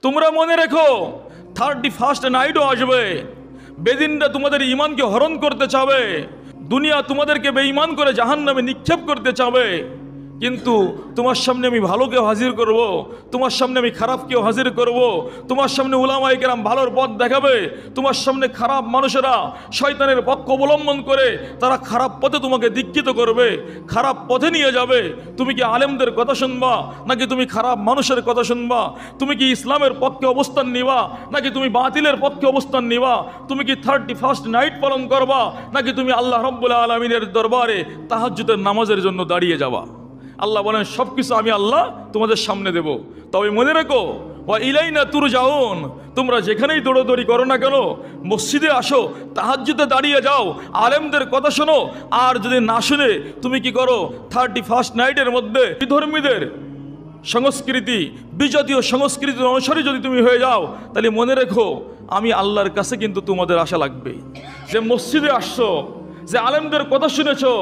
তোমরা মনে রেখো 31st নাইটও আসবে, বেদিনটা তোমাদের ইমানকে হরণ করতে চাবে, দুনিয়া তোমাদেরকে বেঈমান করে জাহান্নামে নিক্ষেপ করতে চাবে। কিন্তু তোমার সামনে আমি ভালোকেও হাজির করব, তোমার সামনে আমি খারাপকেও হাজির করব, তোমার সামনে উলামায়ে কেরাম ভালোর পথ দেখাবে, তোমার সামনে খারাপ মানুষেরা শয়তানের পক্ষ অবলম্বন করে তারা খারাপ পথে তোমাকে দীক্ষিত করবে, খারাপ পথে নিয়ে যাবে। তুমি কি আলেমদের কথা শুনবা নাকি তুমি খারাপ মানুষের কথা শুনবা? তুমি কি ইসলামের পক্ষে অবস্থান নিবা নাকি তুমি বাতিলের পক্ষে অবস্থান নিবা? তুমি কি 31st নাইট পালন করবা নাকি তুমি আল্লাহ রাব্বুল আলামিনের দরবারে তাহাজ্জুদের নামাজের জন্য দাঁড়িয়ে যাবা? আল্লাহ বলেন সব কিছু আমি আল্লাহ তোমাদের সামনে দেব। তবে মনে রেখো, ওয়া ইলাইনা তুরজাউন, তোমরা যেখানেই দৌড়াদৌড়ি করো না কেন, মসজিদে আসো, তাহাজ্জুদে দাঁড়িয়ে যাও, আলেমদের কথা শোনো। আর যদি না শুনে তুমি কি করো, 31st নাইটের মধ্যে বিধর্মীদের সংস্কৃতি, বিজাতীয় সংস্কৃতির অনুসারী যদি তুমি হয়ে যাও, তাহলে মনে রেখো আমি আল্লাহর কাছে কিন্তু তোমাদের আশা লাগবে। যে মসজিদে আসছো, যে আলেমদের কথা শুনেছো,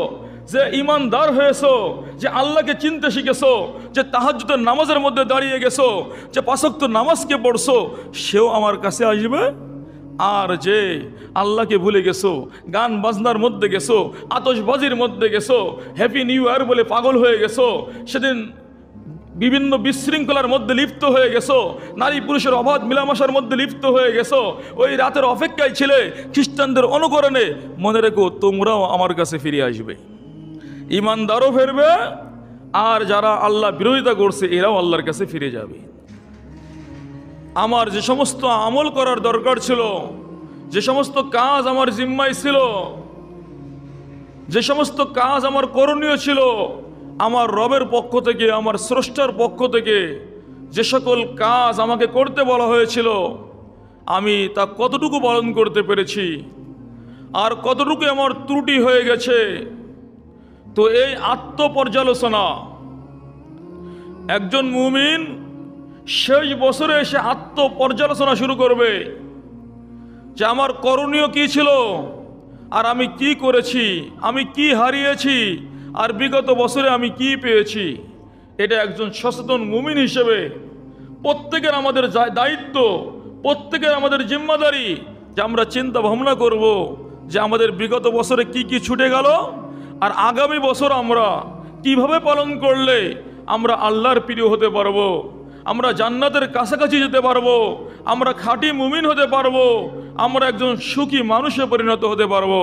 যে ইমানদার হয়েছো, যে আল্লাহকে চিনতে শিখেছো, যে তাহাজ্জুদের নামাজের মধ্যে দাঁড়িয়ে গেছো, যে 5 ওয়াক্ত নামাজকে পড়ছো, সেও আমার কাছে আসবে। আর যে আল্লাহকে ভুলে গেছো, গান বাজনার মধ্যে গেছো, আতশবাজির মধ্যে গেছো, হ্যাপি নিউ ইয়ার বলে পাগল হয়ে গেছো, সেদিন বিভিন্ন বিশৃঙ্খলার মধ্যে লিপ্ত হয়ে গেছো, নারী পুরুষের অবাধ মিলামেশার মধ্যে লিপ্ত হয়ে গেছো, ওই রাতের অপেক্ষায় ছিলে খ্রিস্টানদের অনুকরণে, মনে রেখো তোমরাও আমার কাছে ফিরে আসবে। ইমানদারও ফিরবে, আর যারা আল্লাহ বিরোধিতা করছে এরাও আল্লাহর কাছে ফিরে যাবে। আমার যে সমস্ত আমল করার দরকার ছিল, যে সমস্ত কাজ আমার জিম্মায় ছিল, যে সমস্ত কাজ আমার করণীয় ছিল, আমার রবের পক্ষ থেকে, আমার স্রষ্টার পক্ষ থেকে যে সকল কাজ আমাকে করতে বলা হয়েছিল, আমি তা কতটুকু পালন করতে পেরেছি আর কতটুকু আমার ত্রুটি হয়ে গেছে। তো এই আত্মপর্যালোচনা একজন মুমিন শেষ বছরে এসে আত্মপর্যালোচনা শুরু করবে যে আমার করণীয় কি ছিল আর আমি কি করেছি, আমি কি হারিয়েছি আর বিগত বছরে আমি কি পেয়েছি। এটা একজন সচেতন মুমিন হিসেবে প্রত্যেকের আমাদের দায়িত্ব, প্রত্যেকের আমাদের জিম্মাদারি যে আমরা চিন্তা ভাবনা করব যে আমাদের বিগত বছরে কি কি ছুটে গেল আর আগামী বছর আমরা কিভাবে পালন করলে আমরা আল্লাহর প্রিয় হতে পারবো, আমরা জান্নাতের কাছাকাছি যেতে পারবো, আমরা খাঁটি মুমিন হতে পারবো, আমরা একজন সুখী মানুষে পরিণত হতে পারবো।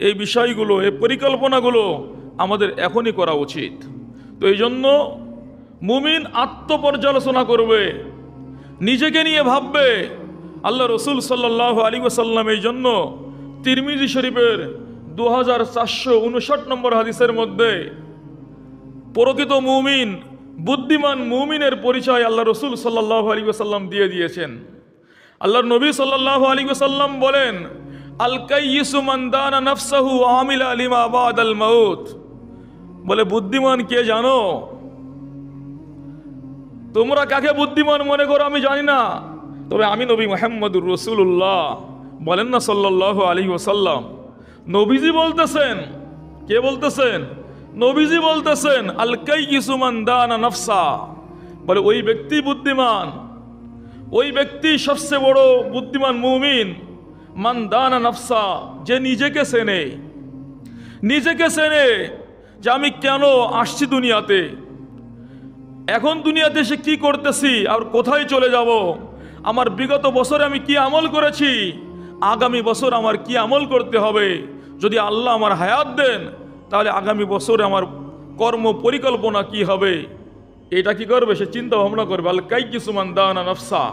এই বিষয়গুলো, এই পরিকল্পনাগুলো আমাদের এখনই করা উচিত। তো এই জন্য মুমিন আত্মপর্যালোচনা করবে, নিজেকে নিয়ে ভাববে। আল্লাহ রসুল সাল্লাল্লাহু আলাইহি ওয়াসাল্লাম এই জন্য তিরমিজি শরীফের 2459 নম্বর হাদিসের মধ্যে প্রকৃত মুমিন, বুদ্ধিমান মুমিনের পরিচয় আল্লাহ রসুল সাল্লাল্লাহু আলাইহি ওয়াসাল্লাম দিয়ে দিয়েছেন। আল্লাহর নবী সাল্লাল্লাহু আলাইহি ওয়াসাল্লাম বলেন, আল কাইয়িসু মান দানা নাফসাহু ওয়া আমিলা লিমা বাদাল মাউত। বলে বুদ্ধিমান কে জানো? তোমরা কাকে বুদ্ধিমান মনে করো আমি জানি না, তবে আমি নবী মুহাম্মদুর রাসূলুল্লাহ বলেন না সাল্লাল্লাহু আলাইহি ওয়াসাল্লাম। নবীজি বলতেছেন, কে বলতেছেন? নবীজি বলতেছেন আল কাইয়িসু মান দানা নাফসা। বলে ওই ব্যক্তি বুদ্ধিমান, ওই ব্যক্তি সবচেয়ে বড় বুদ্ধিমান মুমিন। মান দানা নাফসা, যে নিজেকে চেনে, নিজেকে চেনে যে আমি কেন আসছি দুনিয়াতে, এখন দুনিয়াতে এসে কি করতেছি আর কোথায় চলে যাব, আমার বিগত বছরে আমি কি আমল করেছি, আগামী বছর আমার কি আমল করতে হবে, যদি আল্লাহ আমার হায়াত দেন তাহলে আগামী বছরে আমার কর্ম পরিকল্পনা কি হবে, এটা কি করবে? সে চিন্তা ভাবনা করবে। আল কাইয়িসু মান দানা নাফসা,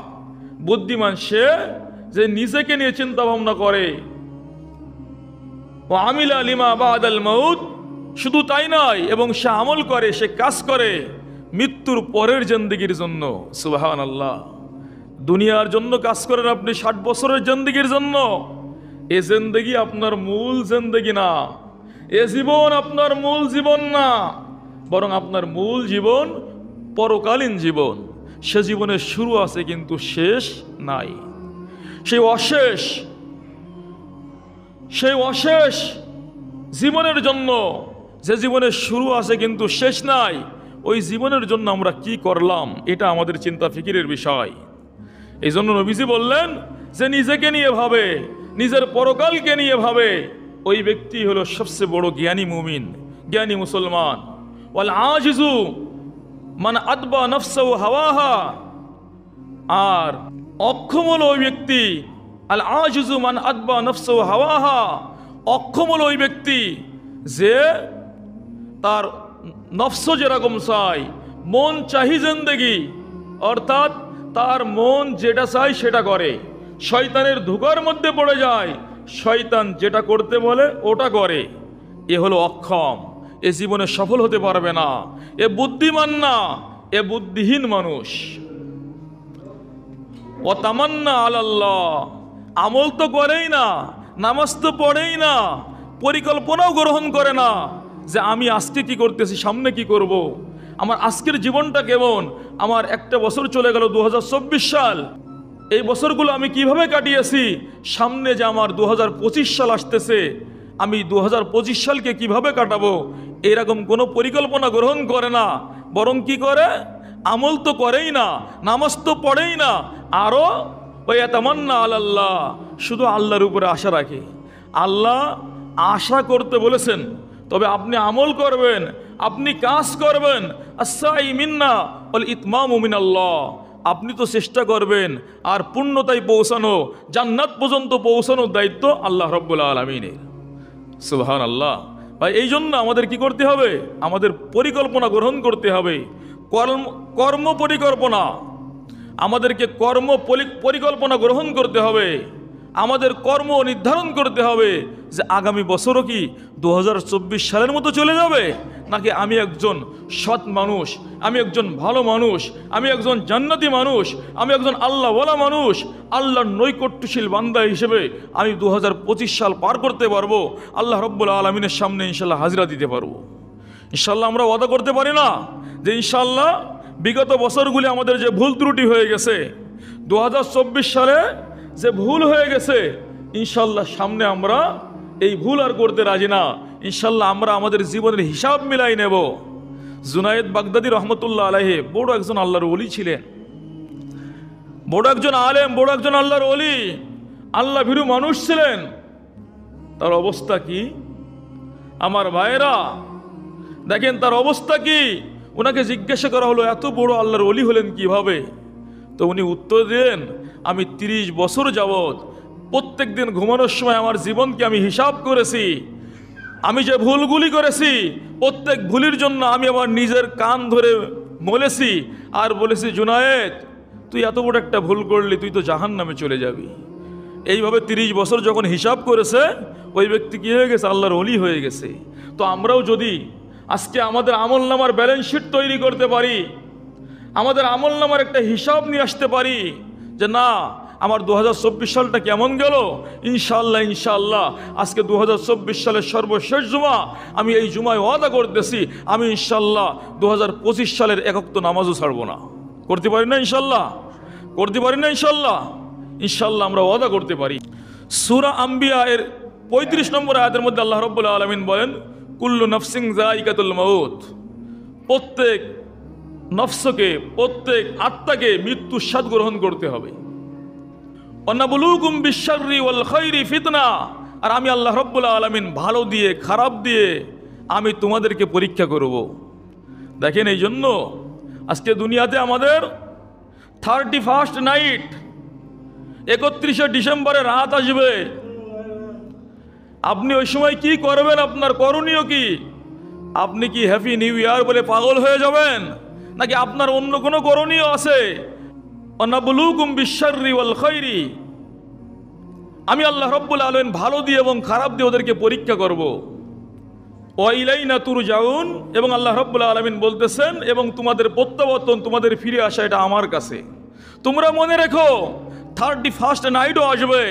বুদ্ধিমান সে যে নিজেকে নিয়ে চিন্তা ভাবনা করে। ওয়া আমিলা লিমা বাদাল মাউত, শুধু তাই নয়, এবং সে আমল করে, সে কাজ করে মৃত্যুর পরের জিন্দেগির জন্য। সুবহানাল্লাহ। দুনিয়ার জন্য কাজ করেন আপনি 60 বছরের জিন্দেগির জন্য, এ জিন্দেগি আপনার মূল জিন্দেগি না, এ জীবন আপনার মূল জীবন না, বরং আপনার মূল জীবন পরকালীন জীবন। সে জীবনের শুরু আছে কিন্তু শেষ নাই। সেই অশেষ জীবনের জন্য, যে জীবনের শুরু আছে কিন্তু শেষ নাই, ওই জীবনের জন্য আমরা কি করলাম, এটা আমাদের চিন্তা ফিকিরের বিষয়। এই জন্য নবীজি বললেন যে নিজেকে নিয়ে ভাবে, নিজের পরকালকে নিয়ে ভাবে, ওই ব্যক্তি হলো সবচেয়ে বড় জ্ঞানী মুমিন, জ্ঞানী মুসলমান। ওয়াল আজিজু মান আতবা নফসাহু হাওয়াহা, আর অক্ষম হলো ওই ব্যক্তি, আল আজিজু মান আতবা নফসাহু হাওয়াহা, অক্ষম হলো ওই ব্যক্তি যে তার নফস যেরকম চায়, মন চাহি জিন্দেগি, অর্থাৎ তার মন যেটা চায় সেটা করে, শয়তানের ধোঁকার মধ্যে পড়ে যায়, শয়তান যেটা করতে বলে ওটা করে। এ হলো অক্ষম, এ জীবনে সফল হতে পারবে না, এ বুদ্ধিমান না, এ বুদ্ধিহীন মানুষ। ও তামান্না আলাল্লাহ, আমল তো করেই না, নামাজ তো পড়েই না, পরিকল্পনাও গ্রহণ করে না যে আমি আজকে কি করতেছি, সামনে কি করব, আমার আজকের জীবনটা কেমন, আমার একটা বছর চলে গেল 2024 সাল, এই বছরগুলো আমি কিভাবে কাটিয়েছি, সামনে যে আমার 2025 সাল আসতেছে, আমি 2025 সালকে কিভাবে কাটাবো, এরকম কোনো পরিকল্পনা গ্রহণ করে না, বরং কি করে, আমল তো করেই না, নামাজ তো পড়েই না, আরও ওই তামান্না আলাল্লাহ, শুধু আল্লাহর উপরে আশা রাখে। আল্লাহ আশা করতে বলেছেন, তবে আপনি আমল করবেন, আপনি কাজ করবেন। আস-সাই মিন্না ওয়াল ইতমামু মিনাল্লাহ, আপনি তো চেষ্টা করবেন, আর পূর্ণতায় পৌঁছানো, জান্নাত পর্যন্ত পৌঁছানোর দায়িত্ব আল্লাহ রাব্বুল আলামিনের। সুবহানাল্লাহ। ভাই, এই জন্য আমাদের কি করতে হবে, আমাদের পরিকল্পনা গ্রহণ করতে হবে, কর্ম পরিকল্পনা, আমাদেরকে পরিকল্পনা গ্রহণ করতে হবে, আমাদের কর্ম নির্ধারণ করতে হবে যে আগামী বছরও কি 2024 সালের মতো চলে যাবে, নাকি আমি একজন সৎ মানুষ, আমি একজন ভালো মানুষ, আমি একজন জান্নাতি মানুষ, আমি একজন আল্লাহওয়ালা মানুষ, আল্লাহর নৈকট্যশীল বান্দা হিসেবে আমি 2025 সাল পার করতে পারবো, আল্লাহ রাব্বুল আলামিনের সামনে ইনশাল্লাহ হাজিরা দিতে পারবো। ইনশাল্লাহ আমরা ওয়াদা করতে পারি না যে ইনশাল্লাহ বিগত বছরগুলি আমাদের যে ভুল ত্রুটি হয়ে গেছে, 2024 সালে যে ভুল হয়ে গেছে, ইনশাল্লাহ সামনে আমরা এই ভুল আর করতে রাজি না, ইনশাল্লাহ আমরা আমাদের জীবনের হিসাব মিলাই নেব। জুনায়েদ বাগদাদি রহমতুল্লাহ আলাইহি বড় একজন আল্লাহর ওলি ছিলেন, বড় একজন আলেম, বড় একজন আল্লাহর ওলি, আল্লাহ ভীরু মানুষ ছিলেন। তার অবস্থা কি আমার ভাইয়েরা, দেখেন তার অবস্থা কি। ওনাকে জিজ্ঞাসা করা হলো এত বড় আল্লাহর ওলি হলেন কিভাবে, তো উনি উত্তর দেন, আমি 30 বছর যাবৎ প্রত্যেক দিন ঘুমানোর সময় আমার জীবনকে আমি হিসাব করেছি, আমি যে ভুলগুলি করেছি প্রত্যেক ভুলের জন্য আমি আমার নিজের কান ধরে বলেছি আর বলেছি, জুনায়েদ তুই এত বড় একটা ভুল করলি, তুই তো জাহান্নামে চলে যাবি। এইভাবে 30 বছর যখন হিসাব করেছে, ওই ব্যক্তি কি হয়ে গেছে, আল্লাহর ওলি হয়ে গেছে। তো আমরাও যদি আজকে আমাদের আমল নামার ব্যালেন্স শিট তৈরি করতে পারি, আমাদের আমল নামার একটা হিসাব নিয়ে আসতে পারি যে না আমার 2024 সালটা কেমন গেল, ইনশাআল্লাহ ইনশাআল্লাহ আজকে 2024 সালের সর্বশেষ জুমা, আমি এই জুমায় ওয়াদা করতেছি আমি ইনশাআল্লাহ 2025 সালের এক ওয়াক্ত নামাজও ছাড়বো না। করতে পারি না ইনশাআল্লাহ, করতে পারি না ইনশাআল্লাহ, ইনশাআল্লাহ আমরা ওয়াদা করতে পারি। সূরা আম্বিয়া এর 35 নম্বর আয়াতের মধ্যে আল্লাহ রাব্বুল আলামিন বলেন, কুল্লু নাফসিন যায়িকাতুল মাউত, প্রত্যেক নফসকে, প্রত্যেক আত্মাকে মৃত্যুর স্বাদ গ্রহণ করতে হবে। ওয়ানাবলুকুম বিশ-শাররি ওয়াল খায়রি ফিতনা, আর আমি আল্লাহ রাব্বুল আলামিন ভালো দিয়ে খারাপ দিয়ে আমি তোমাদেরকে পরীক্ষা করব। দেখেন এই জন্য আজকে দুনিয়াতে আমাদের 31st নাইট, 31শে ডিসেম্বরে রাত আসবে, আপনি ওই সময় কি করবেন, আপনার করণীয় কি? আপনি কি হ্যাপি নিউ ইয়ার বলে পাগল হয়ে যাবেন, নাকি আপনার অন্য কোনো করণীয় আছে? ওয়ানাবলুকুম বিশ-শাররি ওয়াল খায়রি, আমি আল্লাহ রাব্বুল আলামিন ভালো দিয়ে এবং খারাপ দিয়ে ওদেরকে পরীক্ষা করব। ওয়া ইলাইনা তুরজাউন, এবং আল্লাহ রাব্বুল আলামিন বলতেছেন এবং তোমাদের প্রত্যাবর্তন, তোমাদের ফিরে আসা এটা আমার কাছে। তোমরা মনে রেখো 31st নাইটও আসবে,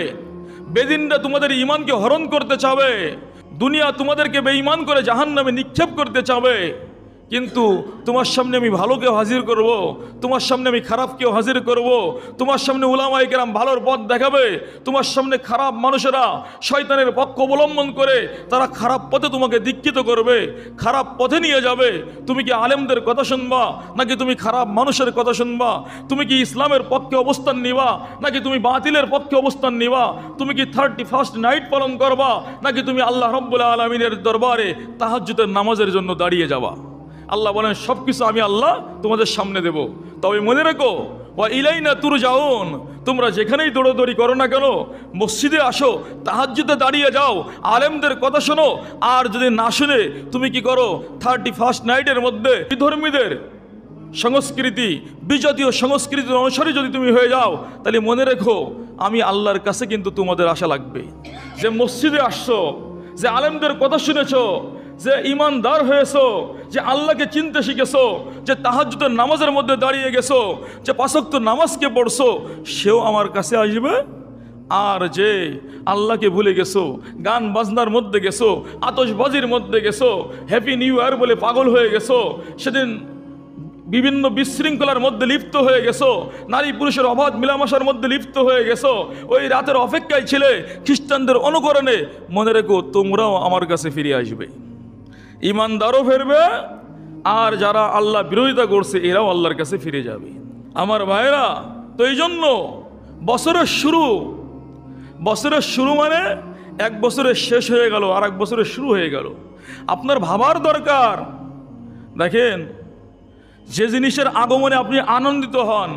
বেদিনরা তোমাদের ঈমানকে হরণ করতে চাবে, দুনিয়া তোমাদেরকে বেঈমান করে জাহান্নামে নিক্ষেপ করতে চাবে, কিন্তু তোমার সামনে আমি ভালোকেও হাজির করব, তোমার সামনে আমি খারাপকেও হাজির করব, তোমার সামনে উলামায়ে কেরাম ভালোর পথ দেখাবে, তোমার সামনে খারাপ মানুষেরা শয়তানের পক্ষ অবলম্বন করে তারা খারাপ পথে তোমাকে দীক্ষিত করবে, খারাপ পথে নিয়ে যাবে। তুমি কি আলেমদের কথা শুনবা নাকি তুমি খারাপ মানুষের কথা শুনবা? তুমি কি ইসলামের পক্ষে অবস্থান নিবা নাকি তুমি বাতিলের পক্ষে অবস্থান নিবা? তুমি কি 31st নাইট পালন করবা নাকি তুমি আল্লাহ রাব্বুল আলামিনের দরবারে তাহাজ্জুদের নামাজের জন্য দাঁড়িয়ে যাবা? আল্লাহ বলেন সব কিছু আমি আল্লাহ তোমাদের সামনে দেব, তবে মনে রেখো ওয়া ইলাইনা তুরজাউন, তোমরা যেখানেই দৌড়াদৌড়ি করো না কেন মসজিদে আসো, তাহাজ্জুদে দাঁড়িয়ে যাও, আলেমদের কথা শোনো। আর যদি না শুনে তুমি কি করো 31st নাইটের মধ্যে বিধর্মীদের সংস্কৃতি, বিজাতীয় সংস্কৃতির অনুসারী যদি তুমি হয়ে যাও, তাহলে মনে রেখো আমি আল্লাহর কাছে কিন্তু তোমাদের আশা লাগবে। যে মসজিদে আসছো, যে আলেমদের কথা শুনেছো, যে ইমানদার হয়েছো, যে আল্লাহকে চিনতে শিখেছো, যে তাহাজ্জুদের নামাজের মধ্যে দাঁড়িয়ে গেছো, যে 5 ওয়াক্ত নামাজকে পড়ছো, সেও আমার কাছে আসবে। আর যে আল্লাহকে ভুলে গেছো, গান বাজনার মধ্যে গেছো, আতশবাজির মধ্যে গেছো, হ্যাপি নিউ ইয়ার বলে পাগল হয়ে গেছো, সেদিন বিভিন্ন বিশৃঙ্খলার মধ্যে লিপ্ত হয়ে গেছো, নারী পুরুষের অবাধ মিলামেশার মধ্যে লিপ্ত হয়ে গেছো, ওই রাতের অপেক্ষায় ছিলে খ্রিস্টানদের অনুকরণে, মনে রেখো তোমরাও আমার কাছে ফিরে আসবে। ইমানদারও ফিরবে, আর যারা আল্লাহ বিরোধিতা করছে এরাও আল্লাহর কাছে ফিরে যাবে। আমার ভাইরা, তো এই জন্য বছরের শুরু মানে এক বছরের শেষ হয়ে গেল আর এক বছরের শুরু হয়ে গেল। আপনার ভাবার দরকার, দেখেন যে জিনিসের আগমনে আপনি আনন্দিত হন,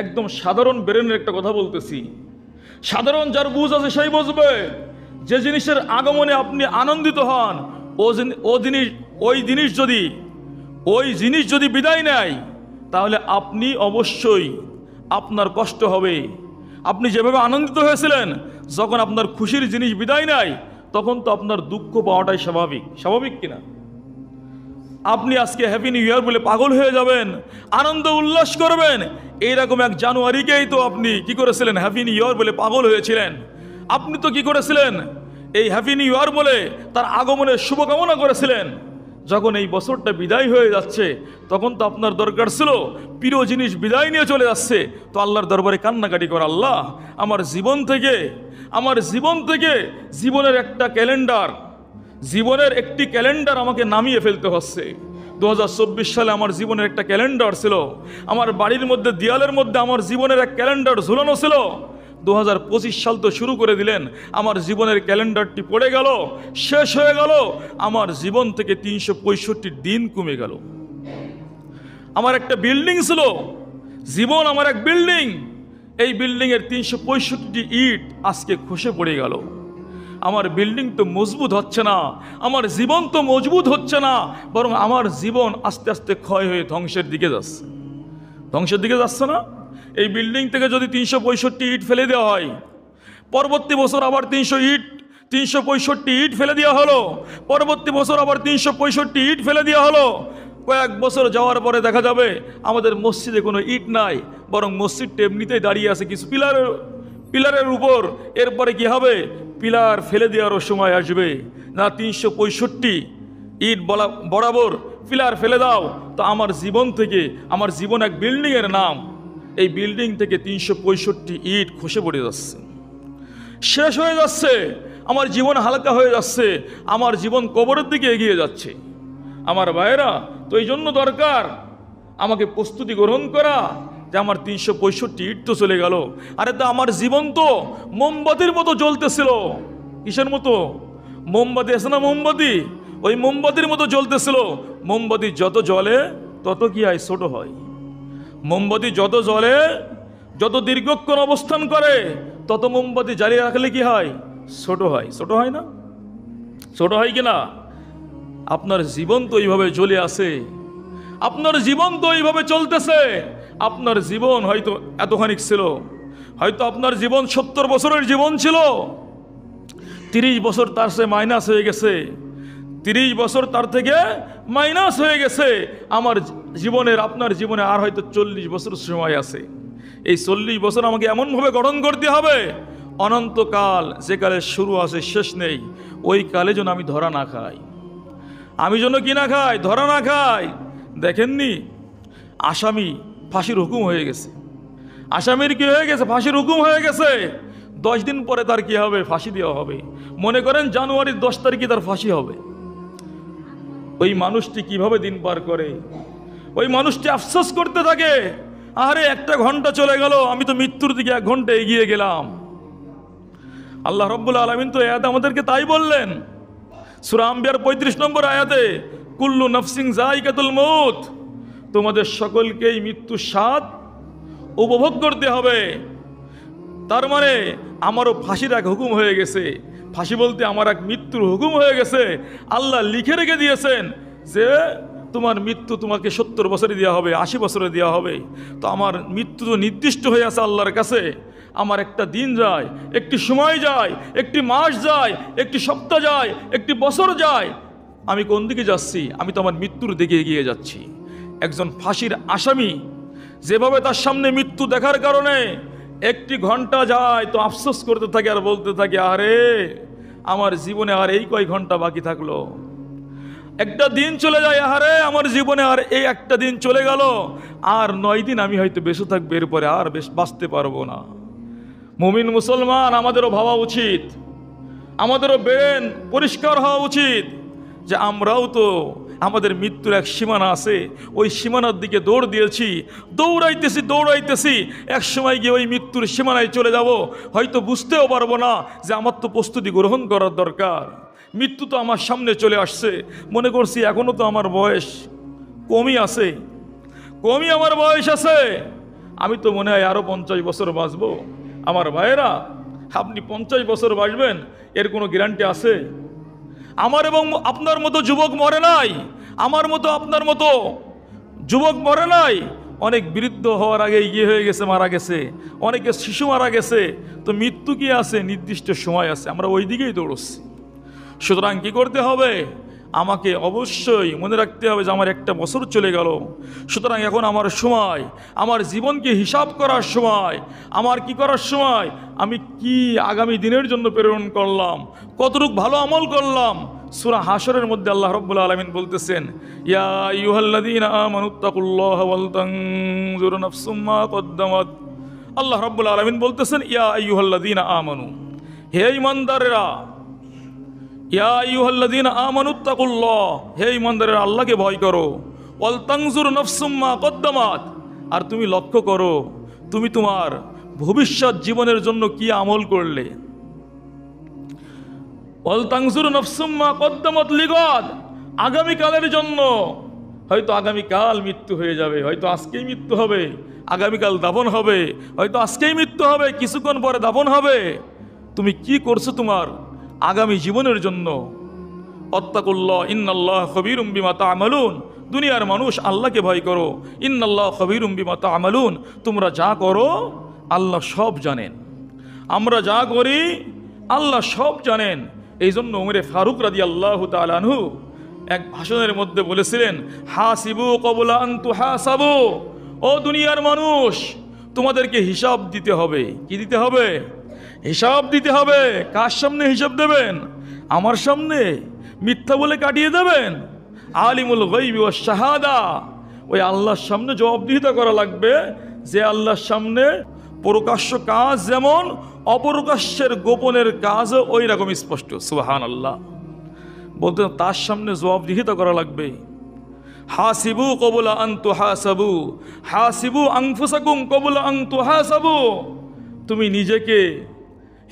একদম সাধারণ ব্রেনের একটা কথা বলতেছি, সাধারণ যার বুঝ আছে সেই বুঝবে। যে জিনিসের আগমনে আপনি আনন্দিত হন, ওই জিনিস যদি বিদায় নেয়, তাহলে আপনি অবশ্যই আপনার কষ্ট হবে। আপনি যেভাবে আনন্দিত হয়েছিলেন, যখন আপনার খুশির জিনিস বিদায় নেয়, তখন তো আপনার দুঃখ পাওয়াটাই স্বাভাবিক কিনা? আপনি আজকে হ্যাপি নিউ ইয়ার বলে পাগল হয়ে যাবেন, আনন্দ উল্লাস করবেন। এইরকম 1 জানুয়ারিকেই তো আপনি কি করেছিলেন? হ্যাপি নিউ ইয়ার বলে পাগল হয়েছিলেন। আপনি তো কি করেছিলেন? এই হ্যাপি নিউ ইয়ার বলে তার আগমনের শুভকামনা করেছিলেন। যখন এই বছরটা বিদায় হয়ে যাচ্ছে, তখন তো আপনার দরকার ছিল প্রিয় জিনিস বিদায় নিয়ে চলে যাচ্ছে, তো আল্লাহর দরবারে কান্নাকাটি করে, আল্লাহ আমার জীবন থেকে জীবনের একটি ক্যালেন্ডার আমাকে নামিয়ে ফেলতে হচ্ছে। 2024 সালে আমার জীবনের একটা ক্যালেন্ডার ছিল, আমার বাড়ির মধ্যে দেয়ালের মধ্যে আমার জীবনের এক ক্যালেন্ডার ঝুলানো ছিল। 2025 সাল তো শুরু করে দিলেন, আমার জীবনের ক্যালেন্ডারটি পড়ে গেল, শেষ হয়ে গেল। আমার জীবন থেকে 365 দিন কমে গেল। আমার একটা বিল্ডিং ছিল, জীবন আমার এক বিল্ডিং, এই বিল্ডিংয়ের 365টি ইট আজকে খসে পড়ে গেল। আমার বিল্ডিং তো মজবুত হচ্ছে না, আমার জীবন তো মজবুত হচ্ছে না, বরং আমার জীবন আস্তে আস্তে ক্ষয় হয়ে ধ্বংসের দিকে যাচ্ছে না? এই বিল্ডিং থেকে যদি 365 ইট ফেলে দেওয়া হয়, পরবর্তী বছর আবার 365 ইট ফেলে দেওয়া হলো, পরবর্তী বছর আবার 365 ইট ফেলে দেওয়া হলো। কয়েক বছর যাওয়ার পরে দেখা যাবে আমাদের মসজিদে কোনো ইট নাই, বরং মসজিদটা এমনিতেই দাঁড়িয়ে আছে কিছু পিলারের উপর। এরপরে কি হবে? পিলার ফেলে দেওয়ারও সময় আসবে না, 365 ইট বরাবর পিলার ফেলে দাও। তো আমার জীবন এক বিল্ডিংয়ের নাম, এই বিল্ডিং থেকে 365 ইট খসে পড়ে যাচ্ছে, শেষ হয়ে যাচ্ছে। আমার জীবন হালকা হয়ে যাচ্ছে, আমার জীবন কবরের দিকে এগিয়ে যাচ্ছে। আমার ভাইয়েরা, তো এই জন্য দরকার আমাকে প্রস্তুতি গ্রহণ করা, যে আমার 365 ইট তো চলে গেল। আরে তো আমার জীবন তো মোমবাতির মতো জ্বলতেছিল। কিসের মতো? মোমবাতি আছে না, মোমবাতি, ওই মোমবাতির মতো জ্বলতেছিল। মোমবাতি যত জ্বলে তত কি হয়? ছোট হয়। মোমবাতি যত জ্বলে, যত দীর্ঘক্ষণ অবস্থান করে, তত মোমবাতি জ্বালিয়ে রাখলে কি হয়? ছোট হয় না? ছোট হয় কিনা? আপনার জীবন তো এইভাবে জ্বলে আছে, আপনার জীবন তো এইভাবে চলতেছে। আপনার জীবন হয়তো এতখানি ছিল, হয়তো আপনার জীবন 70 বছরের জীবন ছিল, 30 বছর তার সে মাইনাস হয়ে গেছে, 30 বছর তার থেকে মাইনাস হয়ে গেছে। আপনার জীবনে আর হয়তো 40 বছর সময় আছে। এই 40 বছর আমাকে এমনভাবে গঠন করতে হবে, অনন্তকাল, যে কালে শুরু আছে শেষ নেই, ওই কালে যেন আমি ধরা না খাই। আমি যেন কি না খাই, ধরা না খাই। দেখেননি আসামি ফাঁসির হুকুম হয়ে গেছে, আসামির কি হয়ে গেছে, ফাঁসির হুকুম হয়ে গেছে। 10 দিন পরে তার কি হবে, ফাঁসি দেওয়া হবে। মনে করেন জানুয়ারির 10 তারিখে তার ফাঁসি হবে। ওই মানুষটি কিভাবে দিন পার করে, ওই মানুষটি আফসোস করতে থাকে, আরে 1 ঘন্টা চলে গেল, আমি তো মৃত্যুর দিকে 1 ঘন্টা এগিয়ে গেলাম। আল্লাহ রাব্বুল আলামিন তো আয়াতে আমাদেরকে তাই বললেন, সূরা আম্বিয়ার 35 নম্বর আয়াতে, কুল্লু নাফসিন যায়িকাতুল মউত, তোমাদের সকলকেই মৃত্যুর স্বাদ উপভোগ করতে হবে। তার মানে আমারও ফাঁসির এক হুকুম হয়ে গেছে। ফাঁসি বলতে আমার এক মৃত্যুর হুকুম হয়ে গেছে। আল্লাহ লিখে রেখে দিয়েছেন যে তোমার মৃত্যু তোমাকে 70 বছরে দেওয়া হবে, 80 বছরে দেওয়া হবে। তো আমার মৃত্যু তো নির্দিষ্ট হয়ে আছে আল্লাহর কাছে। আমার একটা দিন যায়, একটি সময় যায়, একটি মাস যায়, একটি সপ্তাহ যায়, একটি বছর যায়, আমি কোন দিকে যাচ্ছি? আমি তো আমার মৃত্যুর দিকে এগিয়ে যাচ্ছি। একজন ফাঁসির আসামি যেভাবে তার সামনে মৃত্যু দেখার কারণে 1 ঘন্টা যায় তো আফসোস করতে থাকে আর বলতে থাকে, আরে আমার জীবনে আর এই কয় ঘন্টা বাকি থাকলো। একটা দিন চলে যায়, আরে আমার জীবনে আর এই একটা দিন চলে গেল, আর 9 দিন আমি হয়তো বেঁচে থাকবো, এরপরে আর বাঁচতে পারবো না। মুমিন মুসলমান আমাদেরও ভাবা উচিত, আমাদেরও ব্রেন পরিষ্কার হওয়া উচিত যে আমরাও তো আমাদের মৃত্যুর এক সীমানা আছে, ওই সীমানার দিকে দৌড় দিয়েছি, দৌড়াইতেছি, এক সময় গিয়ে ওই মৃত্যুর সীমানায় চলে যাব, হয়তো বুঝতেও পারবো না যে আমার তো প্রস্তুতি গ্রহণ করার দরকার। মৃত্যু তো আমার সামনে চলে আসছে, মনে করছি এখনও তো আমার বয়স কমই আমার বয়স আছে, আমি তো মনে হয় আরও 50 বছর বাঁচবো। আমার ভাইয়েরা, আপনি 50 বছর বাঁচবেন এর কোনো গ্যারান্টি আছে? আমার এবং আপনার মতো যুবক মরে নাই, আমার মতো আপনার মতো যুবক মরে নাই। অনেক বৃদ্ধ হওয়ার আগে ইয়ে হয়ে গেছে, মারা গেছে, অনেকে শিশু মারা গেছে। তো মৃত্যু কি আছে? নির্দিষ্ট সময় আছে, আমরা ওই দিকেই দৌড়চ্ছি। সুতরাং কি করতে হবে? আমাকে অবশ্যই মনে রাখতে হবে যে আমার 1 বছর চলে গেল। সুতরাং এখন আমার সময়, আমার জীবনকে হিসাব করার সময়, আমার কি করার সময়, আমি কি আগামী দিনের জন্য প্রেরণ করলাম, কতটুকু ভালো আমল করলাম। সূরা হাশরের মধ্যে আল্লাহ রাব্বুল আলামিন বলতেছেন, ইয়া আইয়ুহাল্লাযীনা আমানুত্তাকুল্লাহা ওয়াল তানজুর নাফসুম মা কদ্দামাত। আল্লাহ রাব্বুল আলামিন বলতেছেন, ইয়া আইয়ুহাল্লাযীনা আমানু, হে ঈমানদারেরা, ইয়া আইয়ুহাল্লাযীনা আমানুত্তাকুল্লাহ, হে ঈমানদারেরা আল্লাহকে ভয় করো, ওয়াল তানজুর নাফসুম মা কদ্দামাত, আর তুমি লক্ষ্য করো তুমি তোমার ভবিষ্যৎ জীবনের জন্য কি আমল করলে। ওয়াল তানজুর নাফসুম মা কদ্দামাত লিগাদ, আগামীকালের জন্য। হয়তো আগামীকাল মৃত্যু হয়ে যাবে, হয়তো আজকেই মৃত্যু হবে, আগামীকাল দাফন হবে, হয়তো আজকেই মৃত্যু হবে, কিছুক্ষণ পরে দাফন হবে। তুমি কি করছো তোমার আগামী জীবনের জন্য? আত্তাকুল্লাহ ইন্নাল্লাহ খবীরুম বিমা তা'মালুন, দুনিয়ার মানুষ আল্লাহকে ভয় করো। ইন্নাল্লাহ খবীরুম বিমা তা'মালুন, তোমরা যা করো আল্লাহ সব জানেন। আমরা যা করি আল্লাহ সব জানেন। এই জন্য উমরে ফারুক রাদিয়াল্লাহু তাআলা আনহু এক ভাষণের মধ্যে বলেছিলেন, হাসিবু ক্বাবলা আন তুহাসাবু, ও দুনিয়ার মানুষ তোমাদেরকে হিসাব দিতে হবে। কি দিতে হবে? হিসাব দিতে হবে। কার সামনে হিসাব দেবেন? আমার সামনে? মিথ্যা বলে কাটিয়ে দেবেন? আলিমুল গায়বি ওয়াশ শাহাদা, ওই আল্লাহর সামনে জবাবদিহিতা করা লাগবে, যে আল্লাহর সামনে প্রকাশ্য কাজ যেমন অপ্রকাশ্যের গোপনের কাজও ওই রকম স্পষ্ট। সুবহানাল্লাহ। বলতে তার সামনে জবাবদিহিতা করা লাগবে। হাসিবু ক্বাবলা আন তুহাসাবু, হাসিবু আনফুসাকুম ক্বাবলা আন তুহাসাবু, তুমি নিজেকে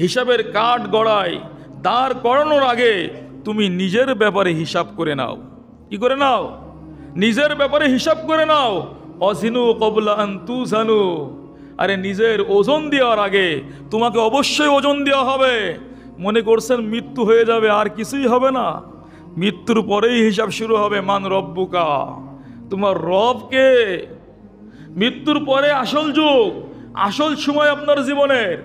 হিসাবের কাঠ গড়ায় দাঁড় করানোর আগে তুমি নিজের ব্যাপারে হিসাব করে নাও। কি করে নাও? নিজের ব্যাপারে হিসাব করে নাও। অজিনু ক্বাবলা আন তুজানু, আরে নিজের ওজন দেওয়ার আগে তোমাকে অবশ্যই ওজন দেওয়া হবে। মনে করছেন মৃত্যু হয়ে যাবে আর কিছুই হবে না? মৃত্যুর পরেই হিসাব শুরু হবে। মান রব্বুকা, তোমার রবকে। মৃত্যুর পরে আসল যুগ, আসল সময় আপনার জীবনের,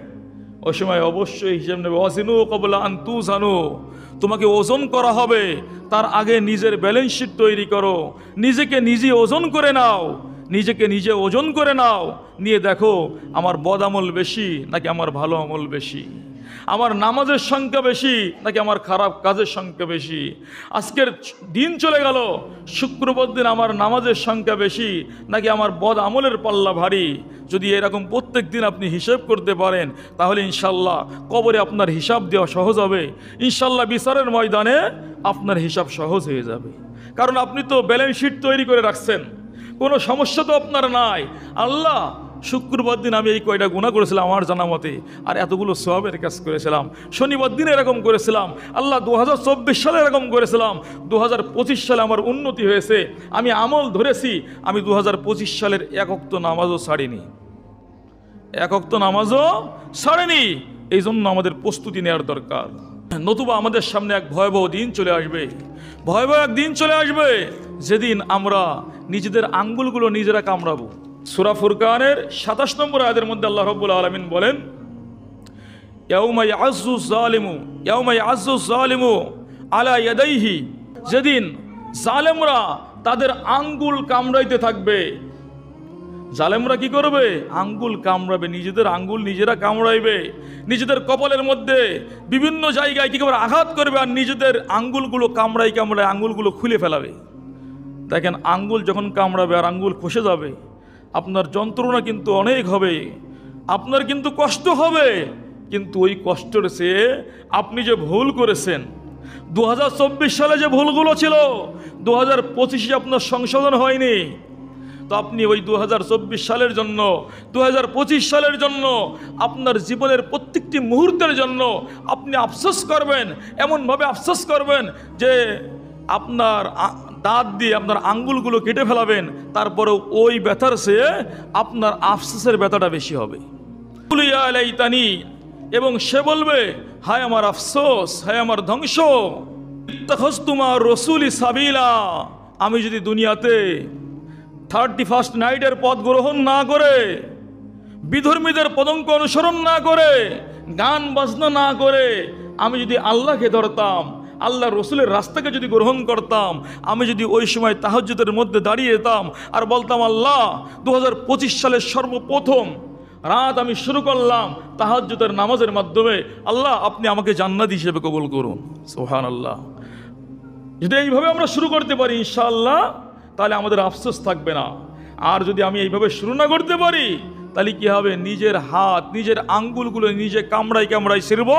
ওই সময় অবশ্যই হিসাব নেবে। ওয়াজিনু ক্বাবলা আন তুজানু, তোমাকে ওজন করা হবে, তার আগে নিজের ব্যালেন্স শিট তৈরি করো। নিজেকে নিজে ওজন করে নাও, নিজেকে নিজে ওজন করে নাও, নিয়ে দেখো আমার বদ আমল বেশি নাকি আমার ভালো আমল বেশি। আমার নামাজের সংখ্যা বেশি নাকি আমার খারাপ কাজের সংখ্যা বেশি? আজকের দিন চলে গেল, শুক্রবার দিন আমার নামাজের সংখ্যা বেশি নাকি আমার বদ আমলের পাল্লা ভারী? যদি এরকম প্রত্যেক দিন আপনি হিসাব করতে পারেন তাহলে ইনশাল্লাহ কবরে আপনার হিসাব দেওয়া সহজ হবে। ইনশাল্লাহ বিচারের ময়দানে আপনার হিসাব সহজ হয়ে যাবে। কারণ আপনি তো ব্যালেন্স শিট তৈরি করে রাখছেন, কোনো সমস্যা তো আপনার নাই। আল্লাহ, শুক্রবার দিন আমি এই কয়টা গুনাহ করেছিলাম আমার জানা মতে, আর এতগুলো সওয়াবের কাজ করেছিলাম। শনিবার দিন এরকম করেছিলাম, আল্লাহ 2024 সালে এরকম করেছিলাম, 2025 সালে আমার উন্নতি হয়েছে, আমি আমল ধরেছি, আমি 2025 সালের এক ওয়াক্ত নামাজও ছাড়িনি, এক ওয়াক্ত নামাজও ছাড়েনি। এই জন্য আমাদের প্রস্তুতি নেওয়ার দরকার। নতুবা আমাদের সামনে এক ভয়াবহ দিন চলে আসবে, ভয়াবহ এক দিন চলে আসবে যেদিন আমরা নিজেদের আঙ্গুলগুলো নিজেরা কামড়াবো। সূরা ফুরকানের 27 নম্বর আয়াতের মধ্যে আল্লাহ রাব্বুল আলামিন বলেন, ইয়াউমা ইয়াযযু যালিমু আলা ইয়াদাইহি, যেদিন জালেমরা তাদের আঙ্গুল কামড়াইতে থাকবে। জালেমরা কি করবে? আঙ্গুল কামড়াবে, নিজেদের আঙ্গুল নিজেরা কামড়াইবে, নিজেদের কপালের মধ্যে বিভিন্ন জায়গায় কি করে আঘাত করবে, আর নিজেদের আঙ্গুলগুলো কামড়াই আঙ্গুলগুলো খুলে ফেলাবে। দেখেন, আঙ্গুল যখন কামড়াবে আর আঙ্গুল খসে যাবে, আপনার যন্ত্রণা কিন্তু অনেক হবে, আপনার কিন্তু কষ্ট হবে, কিন্তু ওই কষ্টের চেয়ে আপনি যে ভুল করেছেন 2024 সালে যে ভুলগুলো ছিল 2025-এ আপনার সংশোধন হয়নি, তো আপনি ওই 2024 সালের জন্য 2025 সালের জন্য আপনার জীবনের প্রত্যেকটি মুহূর্তের জন্য আপনি আফসোস করবেন, এমনভাবে আফসোস করবেন যে আপনার দাঁত দিয়ে আপনার আঙ্গুলগুলো কেটে ফেলাবেন, তারপরেও ওই ব্যথার চেয়ে আপনার আফসোসের ব্যথাটা বেশি হবে। এবং সে বলবে, হায় আমার আফসোস, হায় আমার ধ্বংস, ইত্তাখাযতুমা রাসূলি সাবিলা, আমি যদি দুনিয়াতে 31st নাইটের পথ গ্রহণ না করে, বিধর্মীদের পদঙ্ক অনুসরণ না করে, গান বাজনা না করে আমি যদি আল্লাহকে ধরতাম, আল্লাহ রসুলের রাস্তাকে যদি গ্রহণ করতাম, আমি যদি ওই সময় তাহাজ্জুদের মধ্যে দাঁড়িয়ে যেতাম আর বলতাম, আল্লাহ 2025 সালের সর্বপ্রথম রাত আমি শুরু করলাম তাহাজ্জুদের নামাজের মাধ্যমে, আল্লাহ আপনি আমাকে জান্নাত হিসেবে কবুল করুন। সুবহানাল্লাহ। যদি এইভাবে আমরা শুরু করতে পারি ইনশাআল্লাহ, তাহলে আমাদের আফসোস থাকবে না। আর যদি আমি এইভাবে শুরু না করতে পারি, তাহলে কি হবে? নিজের হাত, নিজের আঙ্গুলগুলো নিজে কামড়াই ছিড়ব,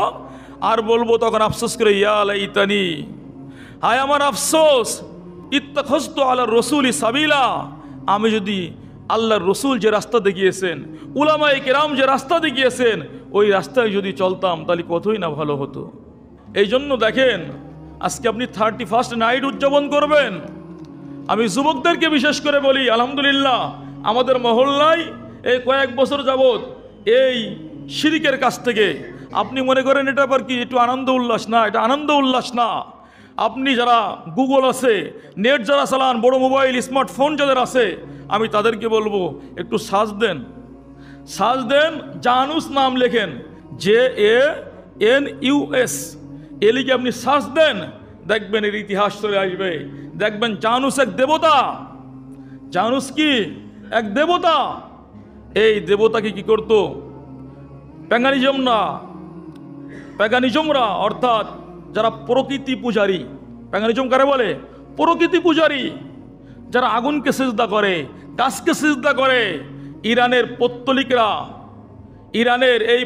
আর বলবো তখন আফসোস করে, ইয়া লাইতানি, হায় আমার আফসোস, ইত্তাখাযতু আলা রাসূলি সাবিলা, আমি যদি আল্লাহর রসুল যে রাস্তা দেখিয়েছেন, উলামায়ে কেরাম যে রাস্তা দেখিয়েছেন, ওই রাস্তায় যদি চলতাম তাহলে কতই না ভালো হতো। এই জন্য দেখেন, আজকে আপনি 31st নাইট উদযাপন করবেন। আমি যুবকদেরকে বিশেষ করে বলি, আলহামদুলিল্লাহ আমাদের মহল্লায় এই কয়েক বছর যাবৎ এই শিরিকের কাছ থেকে, আপনি মনে করেন এটা আবার কি একটু আনন্দ উল্লাস না, এটা আনন্দ উল্লাস না। আপনি যারা গুগল আছে, নেট যারা চালান, বড় মোবাইল স্মার্টফোন যাদের আছে, আমি তাদেরকে বলবো একটু সার্চ দেন, জানুস নাম লেখেন, JANUS, লিখে আপনি সার্চ দেন, দেখবেন এর ইতিহাস চলে আসবে। দেখবেন জানুস এক দেবতা। জানুস কি? এক দেবতা। এই দেবতাকে কি করতো? প্যাগানিজমরা অর্থাৎ যারা প্রকৃতি পূজারী, প্যাগানিজম কারে বলে? প্রকৃতি পূজারী, যারা আগুনকে সিজদা করে, গাছকে সিজদা করে, ইরানের পত্তলিকরা, ইরানের এই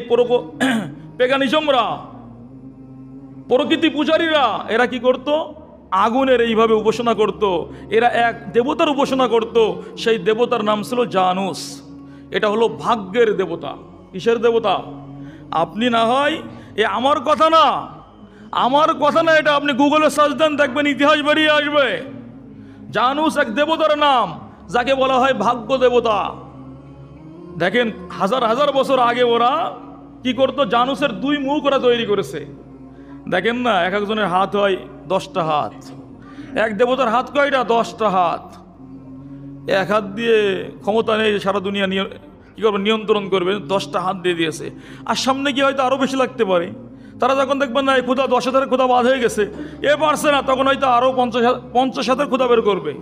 প্যাগানিজমরা, প্রকৃতি পূজারীরা, এরা কি করত? আগুনের এইভাবে উপাসনা করত। এরা এক দেবতার উপাসনা করত, সেই দেবতার নাম ছিল জানুস। এটা হলো ভাগ্যের দেবতা। কিসের দেবতা? আপনি না হয়, এ আমার কথা না, এটা আপনি গুগলে সার্চ দেন, দেখবেন ইতিহাস বেরিয়ে আসবে। জানুস এক দেবতার নাম, যাকে বলা হয় ভাগ্য দেবতা। দেখেন, হাজার হাজার বছর আগে ওরা কি করতো? জানুসের 2 মুখ ওরা তৈরি করেছে। দেখেন না, এক একজনের হাত হয় 10টা হাত, এক দেবতার হাত কয়টা? 10টা হাত। এক হাত দিয়ে ক্ষমতা নেই সারা দুনিয়া কি করবে? নিয়ন্ত্রণ করবে। 10টা হাত দিয়ে দিয়েছে, আর সামনে গিয়ে হয়তো আরও বেশি লাগতে পারে। তারা যখন দেখবেন না এই ক্ষুধা 10,000 ক্ষুধা বাদ হয়ে গেছে, এ পারছে না, তখন হয়তো আরও 50,000 ক্ষুধা বের করবে।